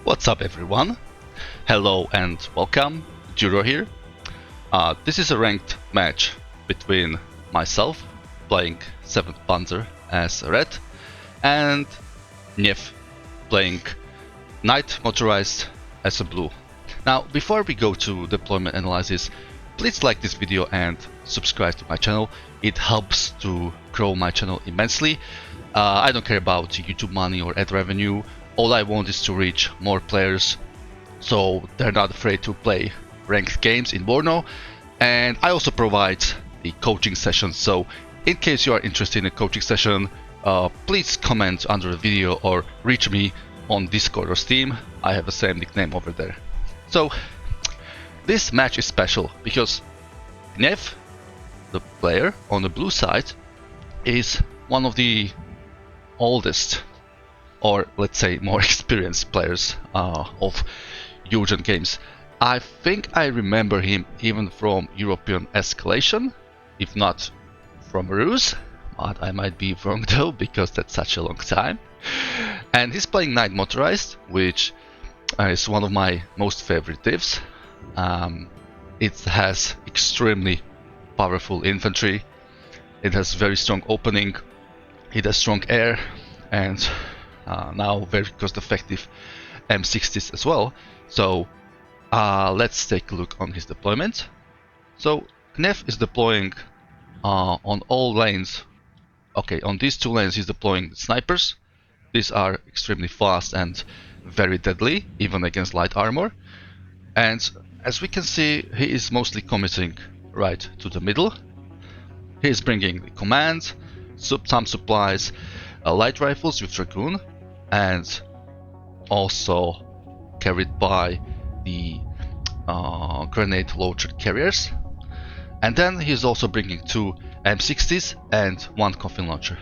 What's up everyone? Hello and welcome, Duro here. This is a ranked match between myself, playing 7th Panzer as red, and Nef, playing Knight Motorized as a blue. Now, before we go to deployment analysis, please like this video and subscribe to my channel. It helps to grow my channel immensely. I don't care about YouTube money or ad revenue. All I want is to reach more players so they're not afraid to play ranked games in Warno. And I also provide the coaching sessions, so in case you are interested in a coaching session, please comment under the video or reach me on Discord or Steam. I have the same nickname over there. So this match is special because Nef, the player on the blue side, is one of the oldest, or let's say more experienced players of European games. I think I remember him even from European Escalation, if not from Ruse, but I might be wrong though, because that's such a long time. And he's playing Knight Motorized, which is one of my most favorite divs. It has extremely powerful infantry, it has very strong opening, it has strong air, and now very cost effective M60s as well. So let's take a look on his deployment. So Nef is deploying on all lanes. Okay, on these two lanes he's deploying snipers. These are extremely fast and very deadly, even against light armor. And as we can see, he is mostly committing right to the middle. He is bringing the command, some supplies, light rifles with Dragoon, and also carried by the grenade launcher carriers. And then he's also bringing 2 M60s and 1 coffin launcher.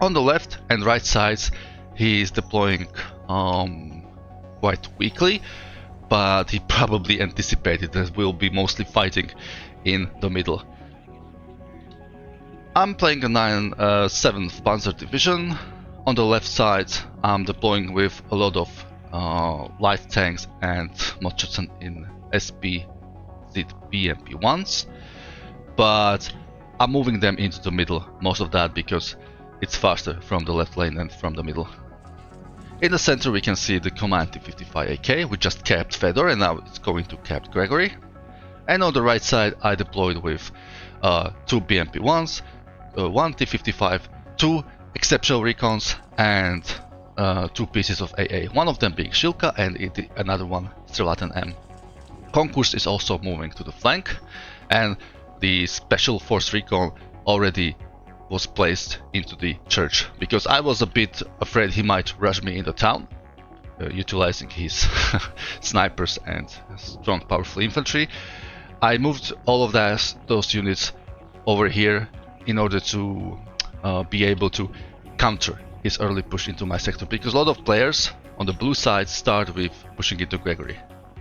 On the left and right sides he is deploying quite weakly, but he probably anticipated that we'll be mostly fighting in the middle. I'm playing a 7th Panzer Division. On the left side I'm deploying with a lot of light tanks and Macheten in SP BMP1s, but I'm moving them into the middle, most of that because it's faster from the left lane than from the middle. In the center we can see the Command T55 AK, we just capped Fedor and now it's going to cap Gregory. And on the right side I deployed with 2 BMP1s, 1 T55, 2 exceptional recons, and 2 pieces of AA, one of them being Shilka and another one Strelaten M. Concourse is also moving to the flank, and the special force recon already was placed into the church, because I was a bit afraid he might rush me in the town, utilizing his snipers and strong powerful infantry. I moved all of those units over here in order to be able to counter his early push into my sector, because a lot of players on the blue side start with pushing into Gregory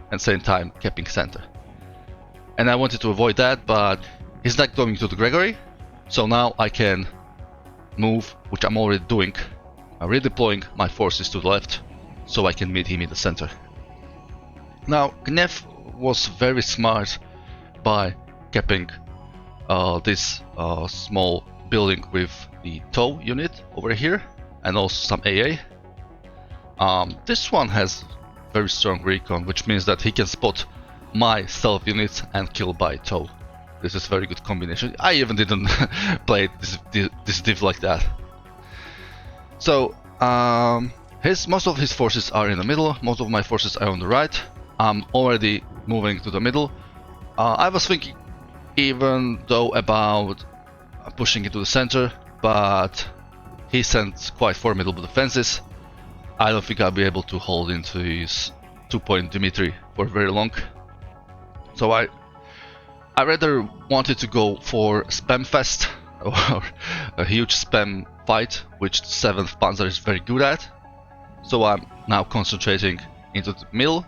and same time capping center. And I wanted to avoid that, but he's not going to the Gregory, so now I can move, which I'm already doing. I'm redeploying my forces to the left so I can meet him in the center. Now Nef was very smart by capping this small building with the tow unit over here and also some AA. This one has very strong recon, which means that he can spot my stealth units and kill by tow. This is a very good combination. I even didn't play this div like that. So most of his forces are in the middle, most of my forces are on the right. I'm already moving to the middle. I was thinking even though about pushing into the center, but he sent quite formidable defenses. I don't think I'll be able to hold into his 2-point Dimitri for very long. So I rather wanted to go for spam fest, or a huge spam fight, which 7th Panzer is very good at. So I'm now concentrating into the middle,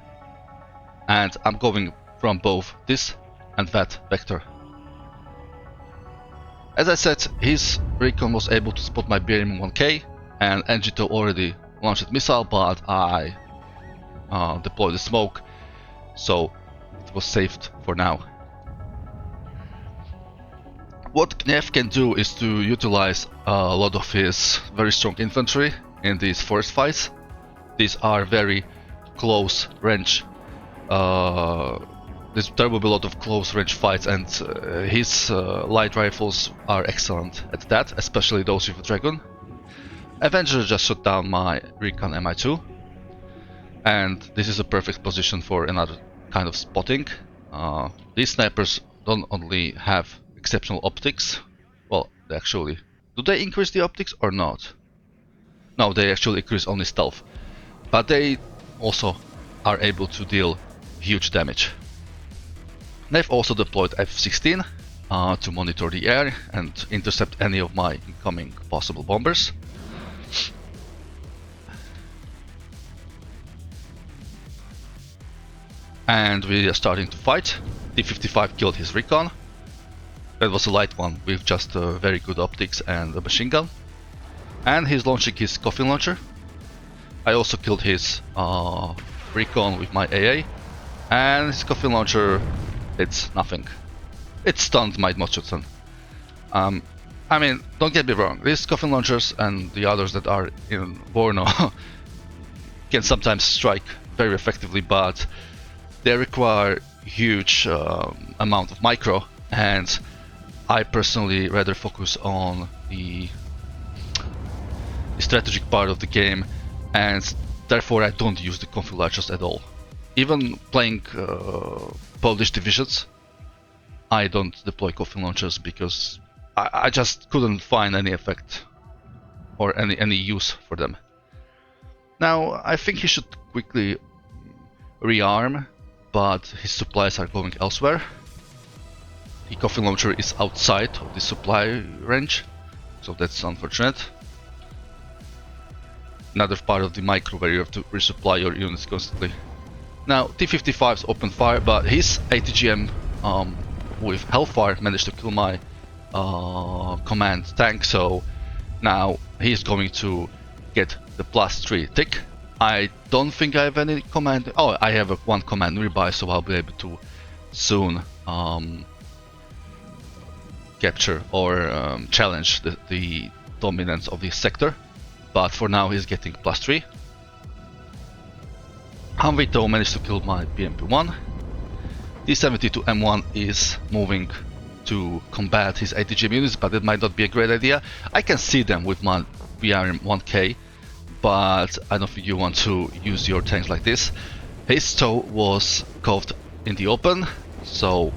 and I'm going from both this and that vector. As I said, his recon was able to spot my BM-1K, and Engito already launched a missile, but I deploy the smoke, so it was saved for now. What Knef can do is to utilize a lot of his very strong infantry in these forest fights. These are very close range. There will be a lot of close range fights, and his light rifles are excellent at that, especially those with a dragon. Avenger just shot down my Recon Mi2, and this is a perfect position for another kind of spotting. These snipers don't only have exceptional optics, well, they actually, do they increase the optics or not? No, they actually increase only stealth, but they also are able to deal huge damage. They've also deployed F-16 to monitor the air and intercept any of my incoming possible bombers. And we are starting to fight. T-55 killed his recon. That was a light one with just very good optics and a machine gun. And he's launching his coffin launcher. I also killed his recon with my AA. And his coffin launcher, it's nothing. It stunned my Mochutsun. I mean, don't get me wrong, these coffin launchers and the others that are in Warno can sometimes strike very effectively, but they require huge amount of micro, and I personally rather focus on the strategic part of the game, and therefore I don't use the coffin launchers at all. Even playing Polish divisions, I don't deploy coffin launchers because I just couldn't find any effect or any use for them. Now I think he should quickly rearm, but his supplies are going elsewhere. The coffin launcher is outside of the supply range, so that's unfortunate. Another part of the micro where you have to resupply your units constantly. Now T-55's opened fire, but his ATGM with Hellfire managed to kill my command tank, so now he's going to get the +3 tick. I don't think I have any command. Oh, I have one command nearby, so I'll be able to soon capture or challenge the dominance of this sector. But for now, he's getting +3. Hanvito managed to kill my BMP-1. T-72M1 is moving to combat his ATGM units, but it might not be a great idea. I can see them with my BRM-1K, but I don't think you want to use your tanks like this. His tow was caught in the open, so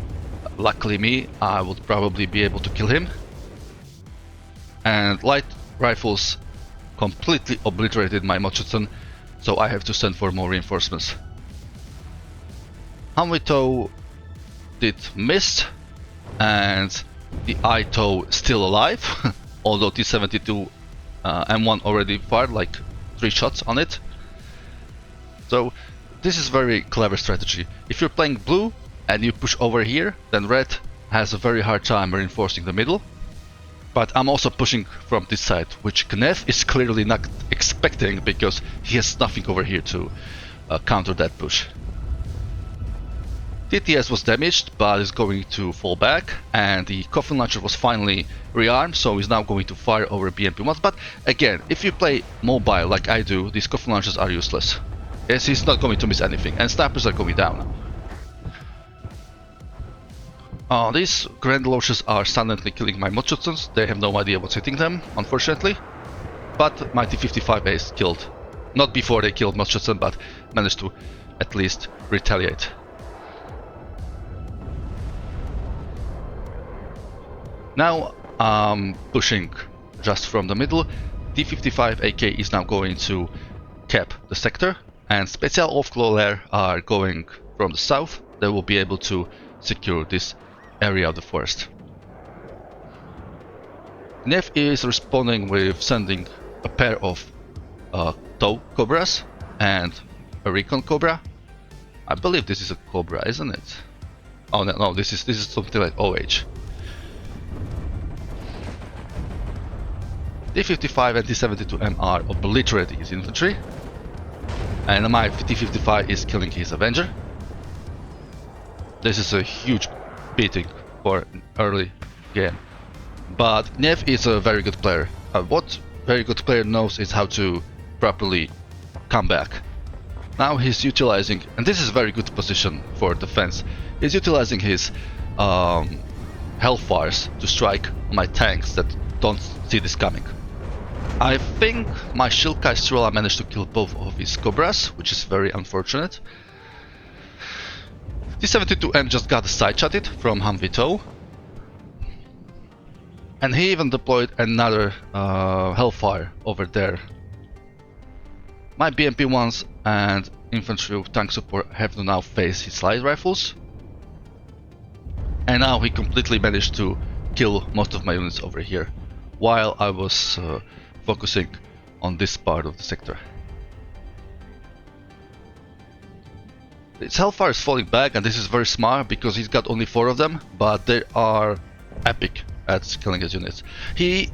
luckily me, I would probably be able to kill him. And light rifles completely obliterated my Mochutsun, so I have to send for more reinforcements. Hanvito did miss, and the I-tow still alive, although T-72 M1 already fired like 3 shots on it. So this is very clever strategy. If you're playing blue and you push over here, then red has a very hard time reinforcing the middle. But I'm also pushing from this side, which Knef is clearly not expecting because he has nothing over here to counter that push. TTS was damaged, but is going to fall back, and the coffin launcher was finally rearmed, so he's now going to fire over BMP-1s. But again, if you play mobile like I do, these coffin launchers are useless, as he's not going to miss anything, and snipers are going down. These grand launchers are silently killing my Mochutsuns. They have no idea what's hitting them, unfortunately. But my T-55A is killed. Not before they killed Mochutsun, but managed to at least retaliate. Now I'm pushing just from the middle. T-55AK is now going to cap the sector, and Special Aufklärer are going from the south. They will be able to secure this area of the forest. Knef is responding with sending a pair of tow cobras and a recon cobra. I believe this is a cobra, isn't it? Oh no, this is something like OH. T-55 and T-72M are obliterating his infantry. and my T-55 is killing his Avenger. This is a huge beating for an early game. But Nev is a very good player. What very good player knows is how to properly come back. Now he's utilizing, and this is a very good position for defense, he's utilizing his Hellfires to strike my tanks that don't see this coming. I think my Shilkai Strela managed to kill both of his Cobras, which is very unfortunate. T-72M just got side-shotted from Humvee, and he even deployed another Hellfire over there. My BMP-1s and infantry with tank support have to now face his light rifles, and now he completely managed to kill most of my units over here, while I was focusing on this part of the sector. His Hellfire is falling back, and this is very smart because he's got only 4 of them, but they are epic at killing his units. He,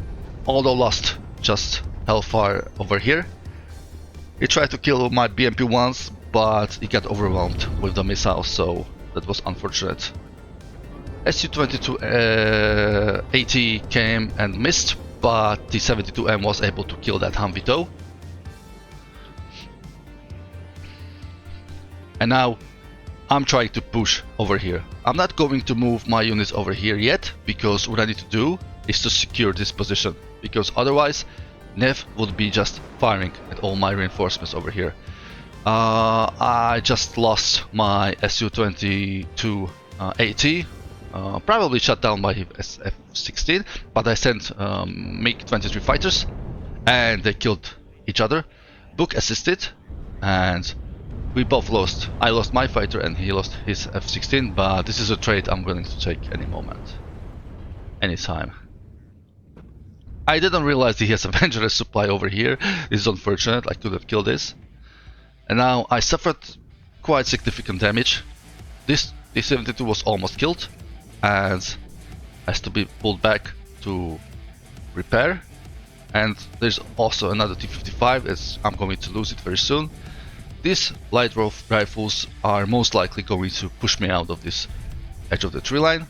although lost just Hellfire over here, he tried to kill my BMP once, but he got overwhelmed with the missiles, so that was unfortunate. Su-22 AT came and missed, but T-72M was able to kill that Humvee. And now I'm trying to push over here. I'm not going to move my units over here yet, because what I need to do is to secure this position, because otherwise Nev would be just firing at all my reinforcements over here. I just lost my Su-22 AT, probably shut down by F-16, but I sent MiG-23 fighters and they killed each other. Book assisted, and we both lost. I lost my fighter and he lost his F-16, but this is a trade I'm willing to take any moment, anytime. I didn't realize he has a Avenger supply over here. This is unfortunate, I could have killed this. And now I suffered quite significant damage. This T-72 was almost killed and has to be pulled back to repair. And there's also another T-55, as I'm going to lose it very soon. These light rifles are most likely going to push me out of this edge of the tree line.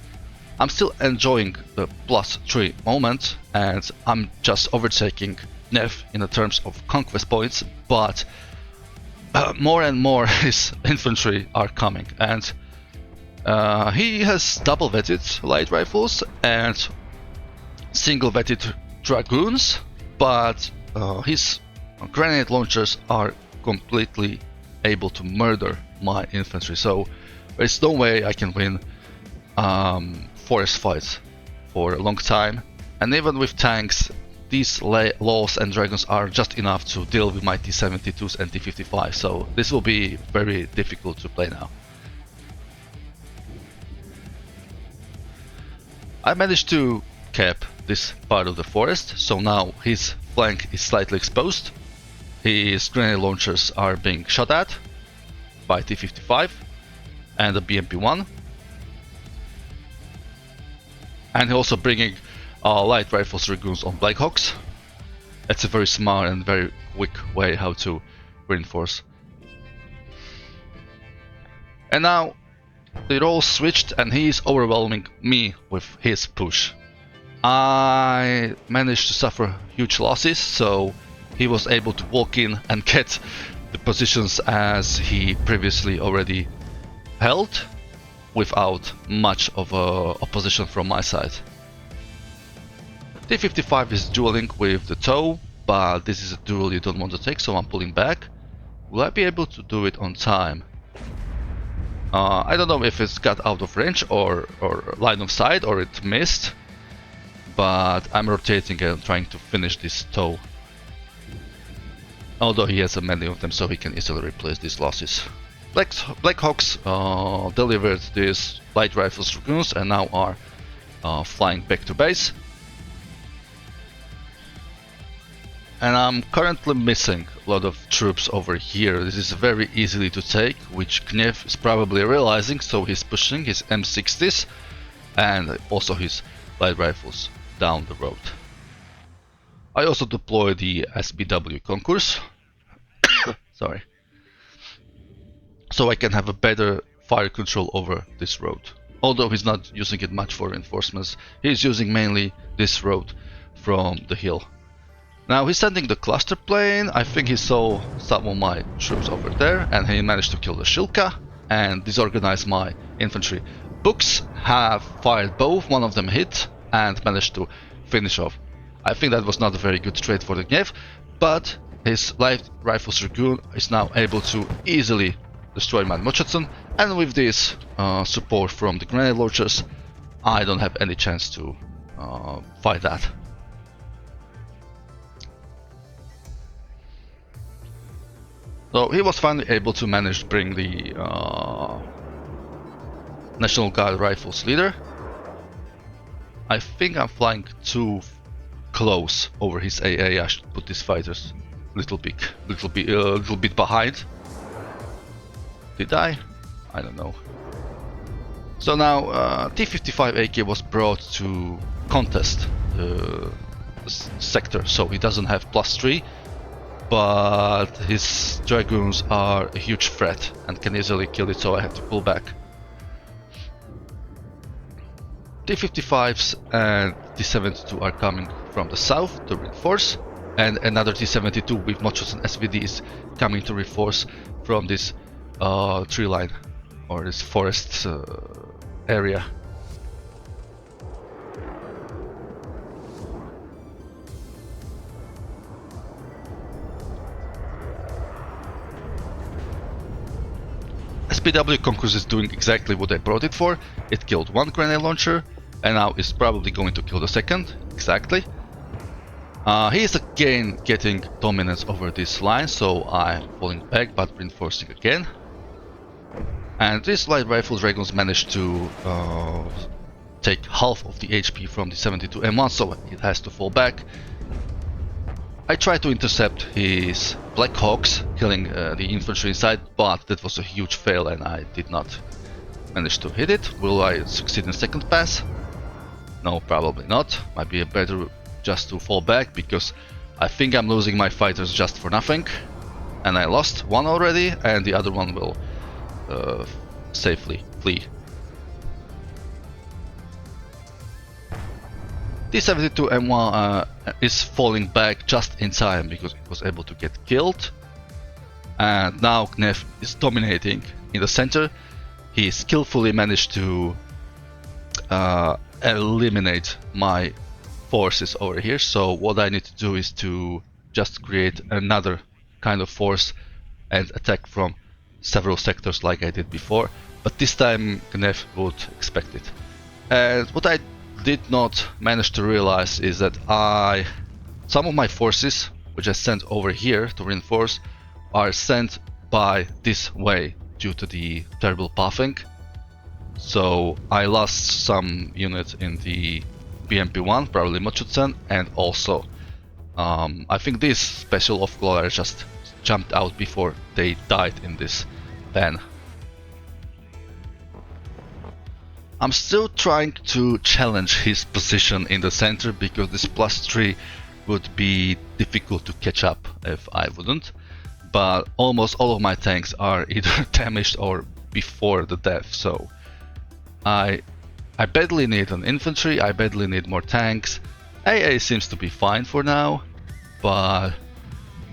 I'm still enjoying the +3 moment, and I'm just overtaking Nev in the terms of conquest points, but more and more his infantry are coming, and he has double vetted light rifles and single vetted dragoons, but his grenade launchers are completely able to murder my infantry, so there's no way I can win forest fights for a long time. And even with tanks, these laws and dragons are just enough to deal with my T-72s and T-55, so this will be very difficult to play now. I managed to cap this part of the forest, so now his flank is slightly exposed. His grenade launchers are being shot at by T-55 and the BMP-1. And also bringing light rifles dragoons on Blackhawks. It's a very smart and very quick way how to reinforce. And now the roles switched and he is overwhelming me with his push. I managed to suffer huge losses, so he was able to walk in and get the positions as he previously already held, without much of opposition from my side. T-55 is dueling with the TOW, but this is a duel you don't want to take, so I'm pulling back. Will I be able to do it on time? I don't know if it's got out of range or line of sight, or it missed, but I'm rotating and trying to finish this TOW. Although he has many of them, so he can easily replace these losses. Blackhawks delivered these light rifles dragoons and now are flying back to base. And I'm currently missing a lot of troops over here. This is very easily to take, which Gnev is probably realizing, so he's pushing his M60s and also his light rifles down the road. I also deploy the SBW concourse. Sorry. so I can have a better fire control over this road. Although he's not using it much for reinforcements, he's using mainly this road from the hill. Now he's sending the cluster plane. I think he saw some of my troops over there, and he managed to kill the Shilka and disorganize my infantry. Books have fired both, one of them hit and managed to finish off. I think that was not a very good trade for the Gnev, but his light rifles Dragoon is now able to easily destroy my Mochutson, and with this support from the grenade launchers, I don't have any chance to fight that. So he was finally able to manage to bring the National Guard Rifles leader. I think I'm flying too close over his AA. I should put these fighters a little bit behind. Did I? I don't know. So now T-55 AK was brought to contest the sector, so he doesn't have +3, but his Dragoons are a huge threat and can easily kill it, so I have to pull back. T-55s and T-72 are coming from the south to reinforce, and another T-72 with Mochutson SVD is coming to reinforce from this tree line or this forest area. SPW Conquest is doing exactly what I brought it for. It killed one grenade launcher, and now it's probably going to kill the second. Exactly. He is again getting dominance over this line, so I'm falling back but reinforcing again. And these light rifle dragons managed to take half of the HP from the 72 M1, so it has to fall back. I tried to intercept his Black Hawks, killing the infantry inside, but that was a huge fail and I did not manage to hit it. Will I succeed in second pass? No, probably not. Might be better just to fall back, because I think I'm losing my fighters just for nothing. And I lost one already, and the other one will safely flee. T-72 M1 is falling back just in time because it was able to get killed. And now Gnev is dominating in the center. He skillfully managed to eliminate my forces over here. So what I need to do is to just create another kind of force and attack from several sectors like I did before. But this time Gnev would expect it. And what I did not manage to realize is that some of my forces, which I sent over here to reinforce, are sent by this way due to the terrible pathing. So I lost some units in the BMP-1, probably Mochutsen, and also I think these special off-color just jumped out before they died in this van. I'm still trying to challenge his position in the center, because this +3 would be difficult to catch up if I wouldn't. But almost all of my tanks are either damaged or before the death, so I badly need an infantry, I badly need more tanks. AA seems to be fine for now, but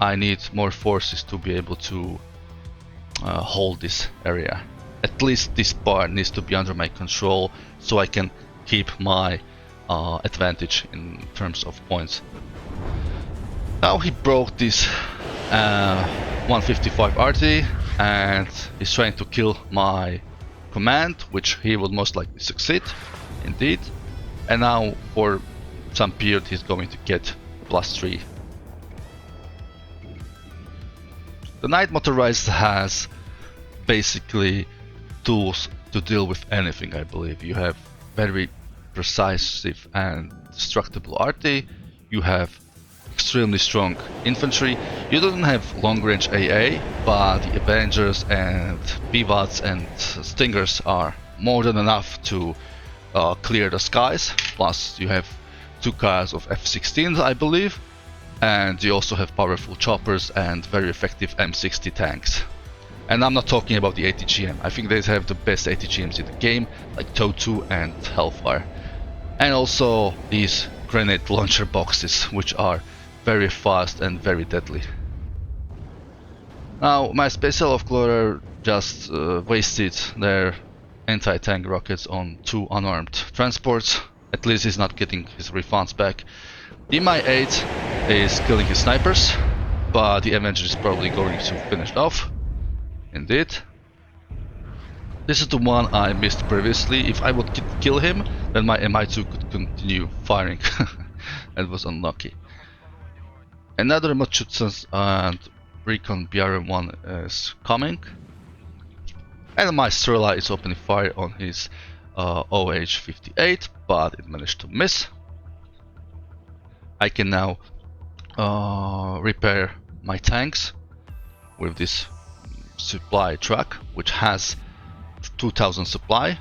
I need more forces to be able to hold this area. At least this part needs to be under my control, so I can keep my advantage in terms of points. Now he broke this 155 RT and he's trying to kill my command, which he will most likely succeed, indeed. And now for some period he's going to get +3. The Knight Motorized has basically tools to deal with anything, I believe. You have very precise and destructible RT, you have extremely strong infantry, you don't have long range AA, but the Avengers and BVADs and Stingers are more than enough to clear the skies. Plus you have 2 cars of F-16s, I believe, and you also have powerful choppers and very effective M60 tanks. And I'm not talking about the ATGM. I think they have the best ATGMs in the game, like TOW2 and Hellfire. And also these grenade launcher boxes, which are very fast and very deadly. Now, my Special Offloader just wasted their anti-tank rockets on 2 unarmed transports. At least he's not getting his refunds back. The Mi-8 is killing his snipers, but the Avenger is probably going to finish it off. Indeed. This is the one I missed previously. If I would kill him, then my Mi-2 could continue firing. That was unlucky. Another Machutsan and Recon BRM-1 is coming. And my Strela is opening fire on his OH-58, but it managed to miss. I can now repair my tanks with this supply truck, which has 2000 supply,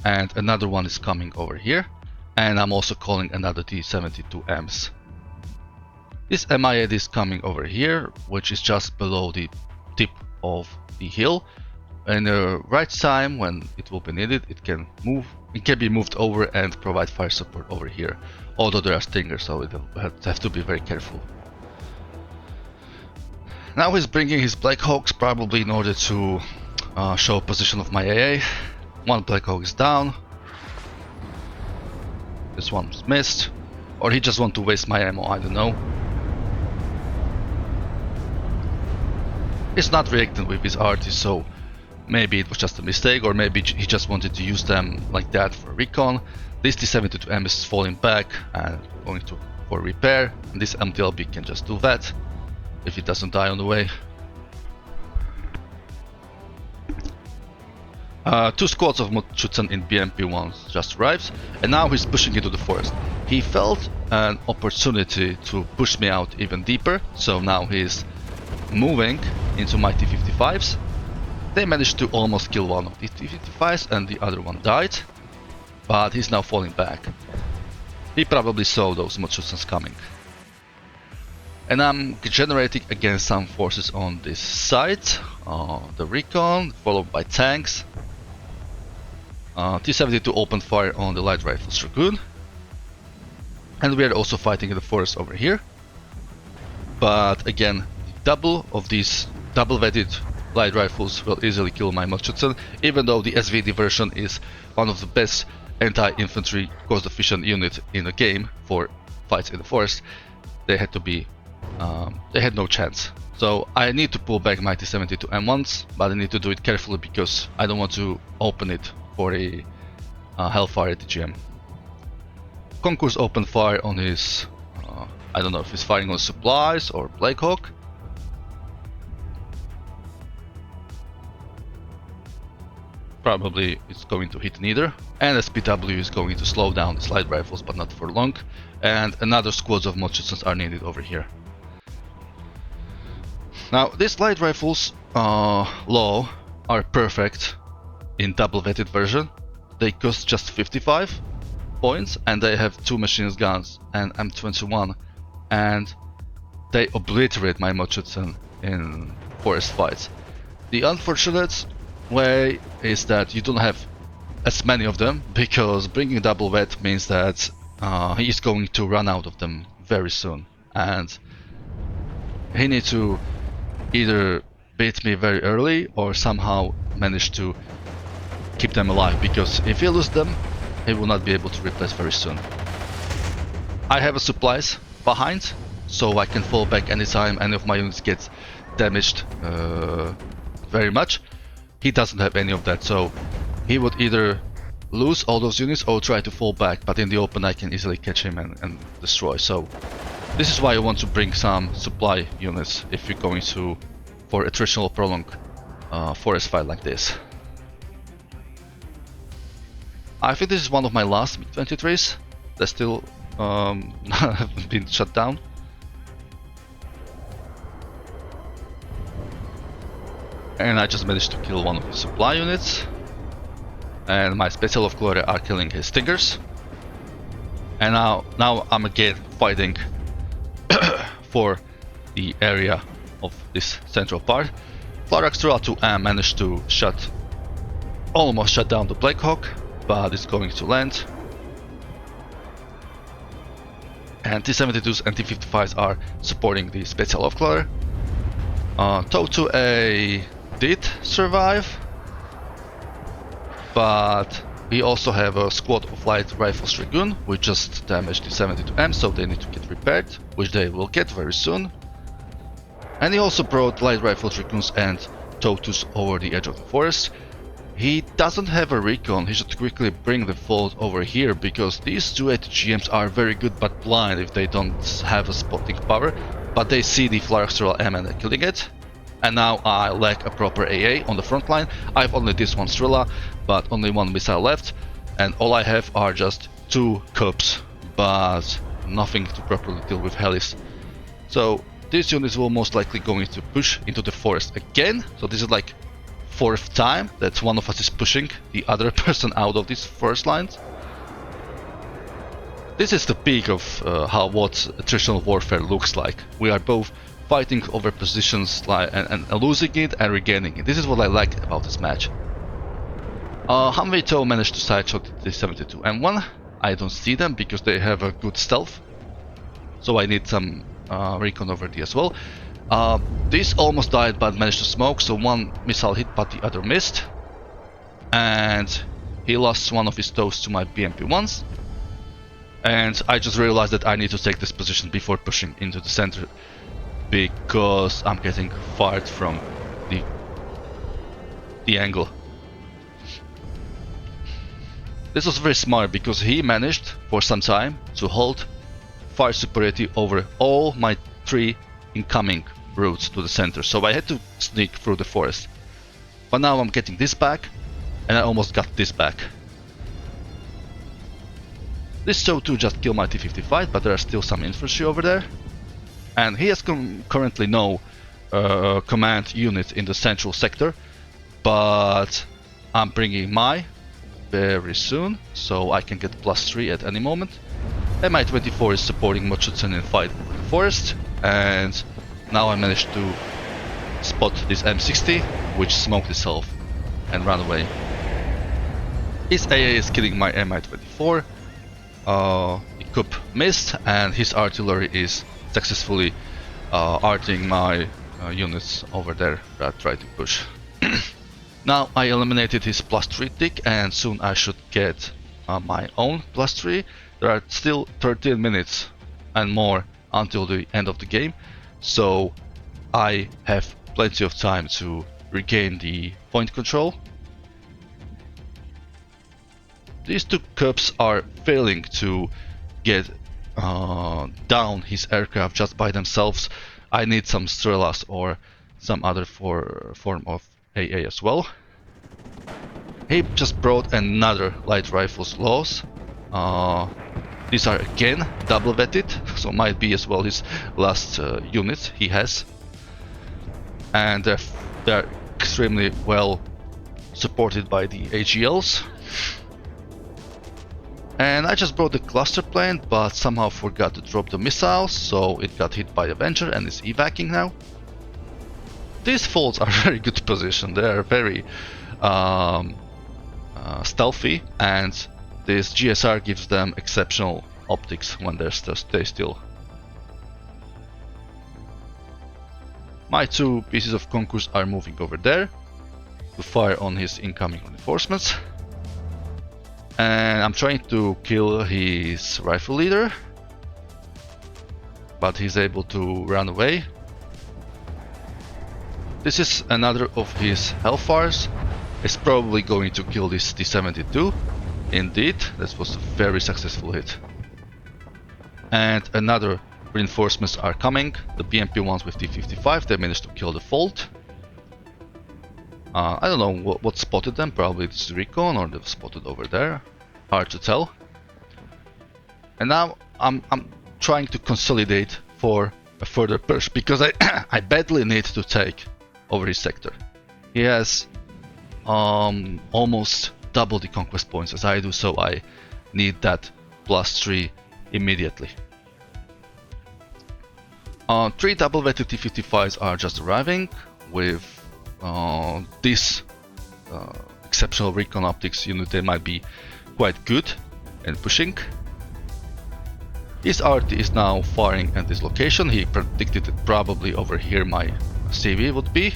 and another one is coming over here, and I'm also calling another T-72Ms. This Mi-8 is coming over here, which is just below the tip of the hill. In the right time, when it will be needed, it can be moved over and provide fire support over here. Although there are stingers, so it will have to be very careful. Now he's bringing his Black Hawks, probably in order to show position of my AA. One Black Hawk is down. This one's missed. Or he just wants to waste my ammo, I don't know. He's not reacting with his arties, so maybe it was just a mistake, or maybe he just wanted to use them like that for recon. This T-72M is falling back and going for repair, and this MTLB can just do that if it doesn't die on the way. 2 squads of Machutsan in BMP-1 just arrived, and now he's pushing into the forest. He felt an opportunity to push me out even deeper, so now he's moving into my T-55s. They managed to almost kill one of the T-55s and the other one died, but he's now falling back. He probably saw those Machutsans coming. And I'm generating again some forces on this side, the recon, followed by tanks. T-72 opened fire on the light rifles Dragoon, and we are also fighting in the forest over here. But again, double of these double-vetted light rifles will easily kill my Machutsan, even though the SVD version is one of the best anti-infantry cost-efficient unit in the game for fights in the forest. They had to be, they had no chance. So I need to pull back my T-72 M1s, but I need to do it carefully because I don't want to open it for a Hellfire ATGM. Concourse opened fire on his, I don't know if he's firing on supplies or Black Hawk. Probably it's going to hit neither, and SPW is going to slow down the light rifles, but not for long, and another squads of Machutsans are needed over here. Now these light rifles low are perfect in double vetted version. They cost just 55 points and they have 2 machine guns and M21, and they obliterate my Machutsan in forest fights. The unfortunate way is that you don't have as many of them, because bringing double vet means that he is going to run out of them very soon, and he needs to either beat me very early or somehow manage to keep them alive, because if he loses them, he will not be able to replace very soon. I have a supplies behind, so I can fall back anytime any of my units get damaged very much. He doesn't have any of that, so he would either lose all those units or try to fall back, but in the open I can easily catch him and destroy. So this is why I want to bring some supply units if you're going to for attritional prolonged forest fight like this. I think this is one of my last MiG-23s that still haven't been shut down. And I just managed to kill one of his supply units. And my Special Offloader are killing his Stingers. And now I'm again fighting for the area of this central part. Flarax 2 managed to almost shut down the Black Hawk, but it's going to land. And T-72s and T-55s are supporting the Special Aufklärer. TOW 2A did survive, but we also have a squad of light rifles Dragoon, which just damaged the 72M, so they need to get repaired, which they will get very soon. And he also brought light rifle Dragoons and TOW 2s over the edge of the forest. He doesn't have a recon, he should quickly bring the Fold over here, because these two ATGMs are very good but blind if they don't have a spotting power, but they see the Flarax M and they're killing it. And now I lack a proper AA on the front line. I have only this one Strela, but only one missile left, and all I have are just 2 Cups, but nothing to properly deal with helis. So these units will most likely going to push into the forest again, so this is like 4th time that one of us is pushing the other person out of these forest lines. This is the peak of what attritional warfare looks like. We are both fighting over positions and losing it and regaining it. This is what I like about this match. Humvee TOW managed to sideshot the 72 M1. I don't see them because they have a good stealth, so I need some recon over there as well. This almost died but managed to smoke, so one missile hit but the other missed. And he lost one of his TOWs to my BMP-1s. And I just realized that I need to take this position before pushing into the center, because I'm getting fired from the angle. This was very smart because he managed for some time to hold fire superiority over all my 3 incoming routes to the center, so I had to sneak through the forest. But now I'm getting this back, and I almost got this back. This TOW 2 just killed my T-55, but there are still some infantry over there. And he has currently no command unit in the central sector, but I'm bringing my very soon, so I can get +3 at any moment. And my 24 is supporting Mochutsen in fight over the forest, and now I managed to spot this M60, which smoked itself and ran away. His AA is killing my Mi-24, the Kup missed, and his artillery is successfully arting my units over there that try to push. Now I eliminated his +3 tick, and soon I should get my own +3. There are still 13 minutes and more until the end of the game, so I have plenty of time to regain the point control. These 2 Cups are failing to get down his aircraft just by themselves. I need some Strelas or some other form of AA as well. He just brought another light rifles loss. These are again double vetted, so might be as well his last unit he has. And they're extremely well supported by the AGLs. And I just brought the cluster plane, but somehow forgot to drop the missiles, so it got hit by Avenger and is evacing now. These Folds are very good position, they are very stealthy, and this GSR gives them exceptional optics when they stay still. My 2 pieces of Concourse are moving over there to fire on his incoming reinforcements. And I'm trying to kill his rifle leader, but he's able to run away. This is another of his Hellfires. It's probably going to kill this T-72. Indeed, that was a very successful hit. And another reinforcements are coming. The BMP-1s with T-55, they managed to kill the Fold. I don't know what spotted them, probably it's recon or they've spotted over there. Hard to tell. And now I'm trying to consolidate for a further push, because I badly need to take over his sector. He has almost double the conquest points as I do, so I need that +3 immediately. 3 double vetted T-55s are just arriving with this exceptional recon optics unit, they might be quite good in pushing. His RT is now firing at this location. He predicted that probably over here my CV would be.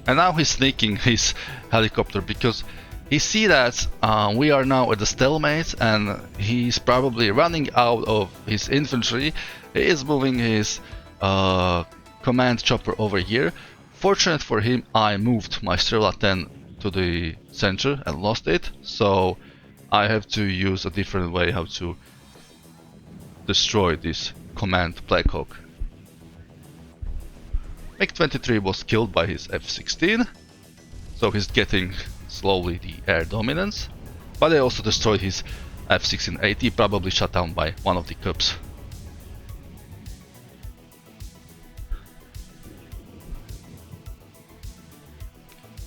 And now he's sneaking his helicopter because he sees that we are now at the stalemate and he's probably running out of his infantry. He is moving his command chopper over here. Fortunate for him, I moved my Strela 10 to the center and lost it, so I have to use a different way how to destroy this command Blackhawk. MiG-23 was killed by his F-16, so he's getting slowly the air dominance, but I also destroyed his F-16AT, probably shot down by one of the Cubs.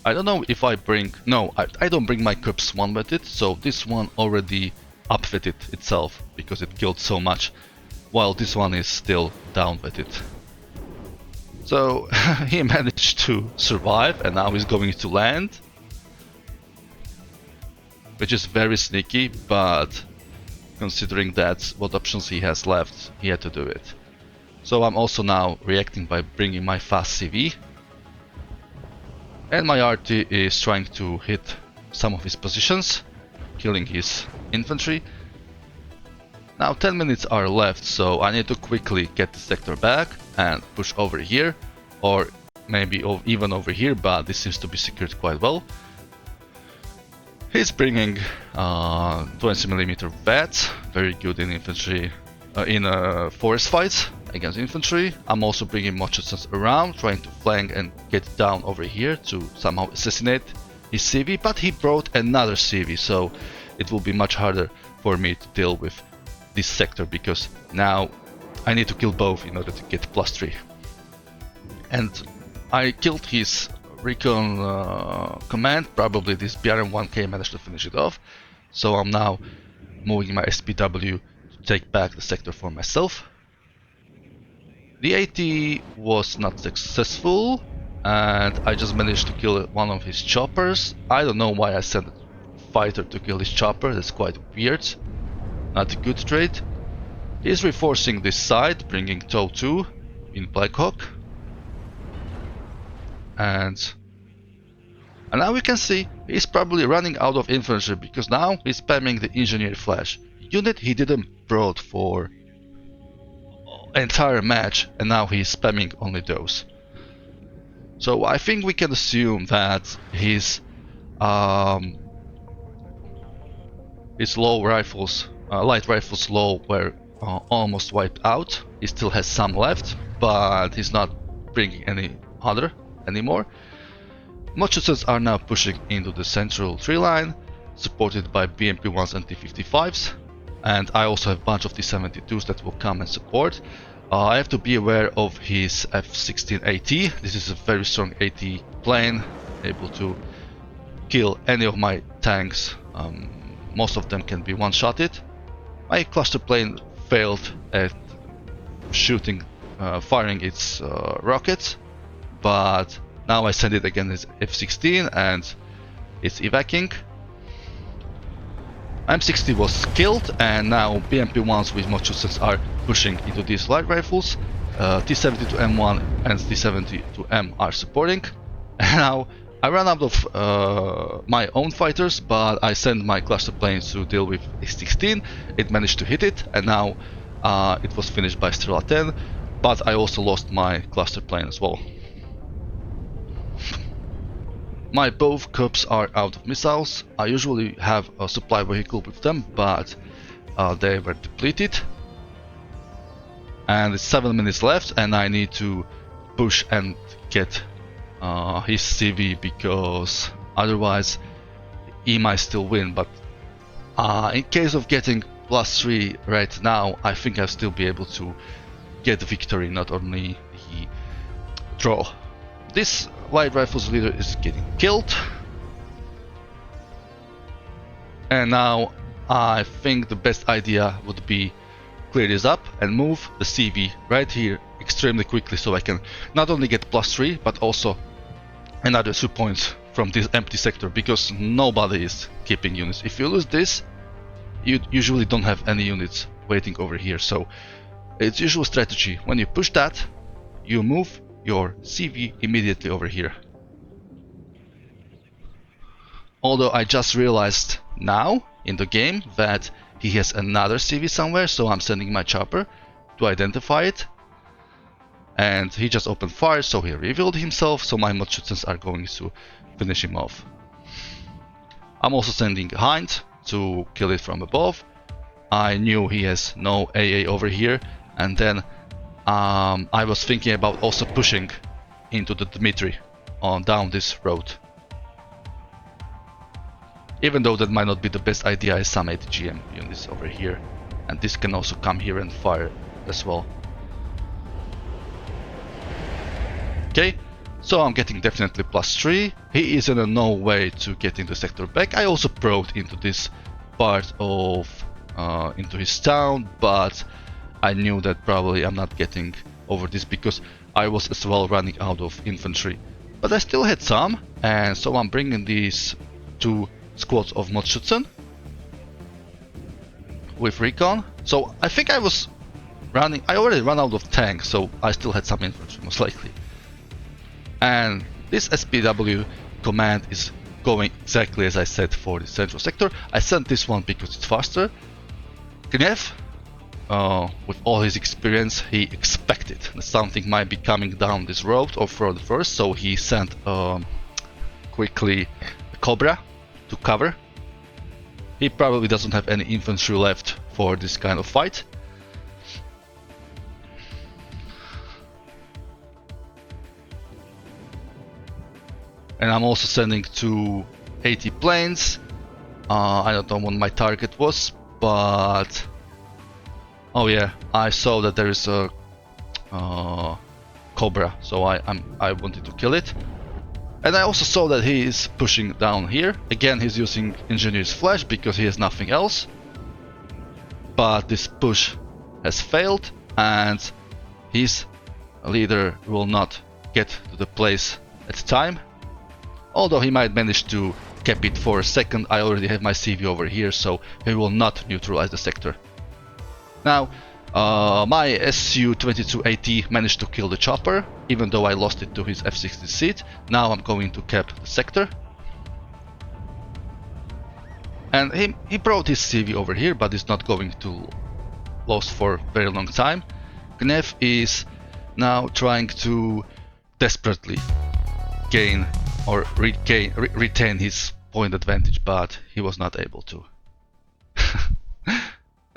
I don't know if I bring... No, I don't bring my Cubs one with it, so this one already upfitted itself because it killed so much, while this one is still down with it. So he managed to survive and now he's going to land, which is very sneaky, but considering that's what options he has left, he had to do it. So I'm also now reacting by bringing my fast CV. And my RT is trying to hit some of his positions, killing his infantry. Now 10 minutes are left, so I need to quickly get the sector back and push over here, or maybe even over here, but this seems to be secured quite well. He's bringing 20mm VATs, very good in infantry, in forest fights against infantry. I'm also bringing Mochusons around, trying to flank and get down over here to somehow assassinate his CV, but he brought another CV, so it will be much harder for me to deal with this sector because now I need to kill both in order to get +3. And I killed his recon command, probably this BRM-1K managed to finish it off, so I'm now moving my SPW to take back the sector for myself. The AT was not successful and I just managed to kill one of his choppers. I don't know why I sent a fighter to kill his chopper, that's quite weird, not a good trade. He's reinforcing this side, bringing TOW 2 in Blackhawk. And now we can see he's probably running out of infantry because now he's spamming the engineer flash. Unit he didn't brought for entire match and now he's spamming only those. So I think we can assume that his low rifles, light rifles low were almost wiped out. He still has some left, but he's not bringing any other anymore. Mochusons are now pushing into the central tree line, supported by BMP-1s and T-55s, and I also have a bunch of T-72s that will come and support. I have to be aware of his F-16AT. This is a very strong AT plane, able to kill any of my tanks. Most of them can be one-shotted. My cluster plane failed at shooting, firing its rockets, but now I send it again as F-16 and it's evacing. M60 was killed and now BMP-1s with Mochusons are pushing into these light rifles. T-70 to M1 and T-70 to M are supporting. And now I ran out of my own fighters, but I sent my cluster planes to deal with A-16. It managed to hit it and now it was finished by Strela 10, but I also lost my cluster plane as well. My both Cubs are out of missiles. I usually have a supply vehicle with them, but they were depleted. And it's 7 minutes left and I need to push and get his CV because otherwise he might still win. But in case of getting +3 right now, I think I'll still be able to get the victory, not only the draw. This light rifles leader is getting killed. And now I think the best idea would be clear this up and move the CV right here extremely quickly, so I can not only get +3 but also another 2 points from this empty sector, because nobody is keeping units. If you lose this, you usually don't have any units waiting over here. So it's usual strategy, when you push that, you move your CV immediately over here. Although I just realized now in the game that he has another CV somewhere, so I'm sending my chopper to identify it. And he just opened fire, so he revealed himself, so my Motshutsens are going to finish him off. I'm also sending Hind to kill it from above. I knew he has no AA over here, and then I was thinking about also pushing into the Dmitry on down this road. Even though that might not be the best idea, as some ATGM units over here, and this can also come here and fire as well. Okay, so I'm getting definitely +3. He is in no way to get into sector back. I also probed into this part of into his town, but I knew that probably I'm not getting over this because I was as well running out of infantry. But I still had some, and so I'm bringing these 2 squads of Motshutsen with recon. So I think I was running, I already ran out of tanks, so I still had some infantry most likely. And this SPW command is going exactly as I said for the central sector. I sent this one because it's faster. Gnev, with all his experience, he expected that something might be coming down this road or further first, so he sent quickly a Cobra to cover. He probably doesn't have any infantry left for this kind of fight. And I'm also sending 2 80 planes. I don't know what my target was, but oh yeah, I saw that there is a Cobra, so I wanted to kill it. And I also saw that he is pushing down here. Again, he's using Engineer's Flash because he has nothing else. But this push has failed, and his leader will not get to the place at time. Although he might manage to cap it for a second, I already have my CV over here, so he will not neutralize the sector. Now, my Su-22AT managed to kill the chopper, even though I lost it to his F-60 seat. Now I'm going to cap the sector. And he brought his CV over here, but it's not going to last for a very long time. Gnev is now trying to desperately gain or retain his point advantage, but he was not able to.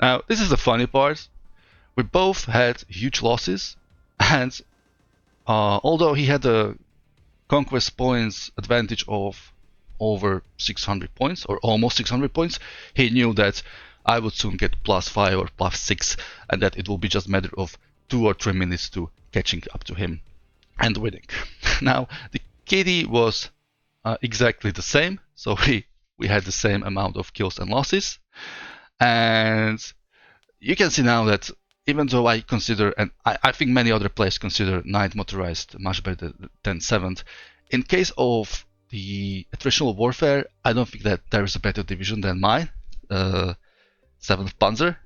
Now, this is the funny part. We both had huge losses, and although he had a conquest points advantage of over 600 points, or almost 600 points, he knew that I would soon get +5 or +6, and that it will be just a matter of 2 or 3 minutes to catching up to him and winning. Now, the KD was exactly the same, so we had the same amount of kills and losses. And you can see now that even though I consider, and I think many other players consider 9th motorized much better than 7th, in case of the attritional warfare, I don't think that there is a better division than mine, 7th Panzer.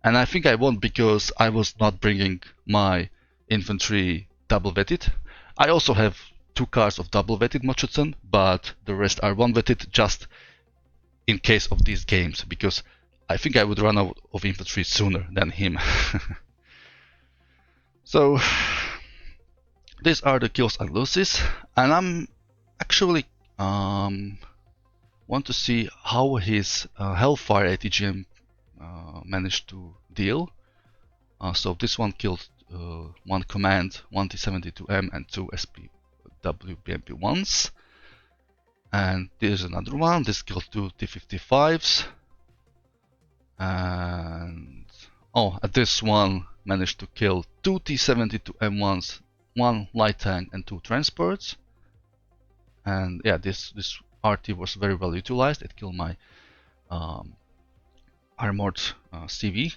And I think I won because I was not bringing my infantry double vetted. I also have 2 cars of double vetted Mochutsen, but the rest are 1 vetted just in case of these games, because I think I would run out of infantry sooner than him. So these are the kills and losses, and I'm actually want to see how his Hellfire ATGM managed to deal. So this one killed 1 command, 1 T-72M and 2 SPW BMP-1s. And there's another one, this killed 2 T-55s. And this one managed to kill 2 T-72M1s, 1 light tank and 2 transports. And yeah, this RT was very well utilized. It killed my armored CV.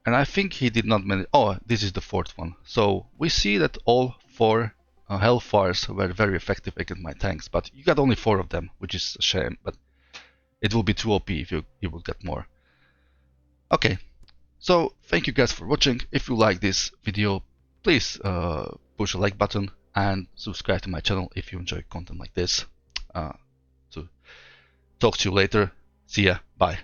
And I think he did not manage. Oh, this is the fourth one. So we see that all 4 Hellfires were very effective against my tanks, but you got only 4 of them, which is a shame. But it will be too OP if you will get more. Okay, so thank you guys for watching. If you like this video, please push a like button and subscribe to my channel if you enjoy content like this. To talk to you later. See ya. Bye.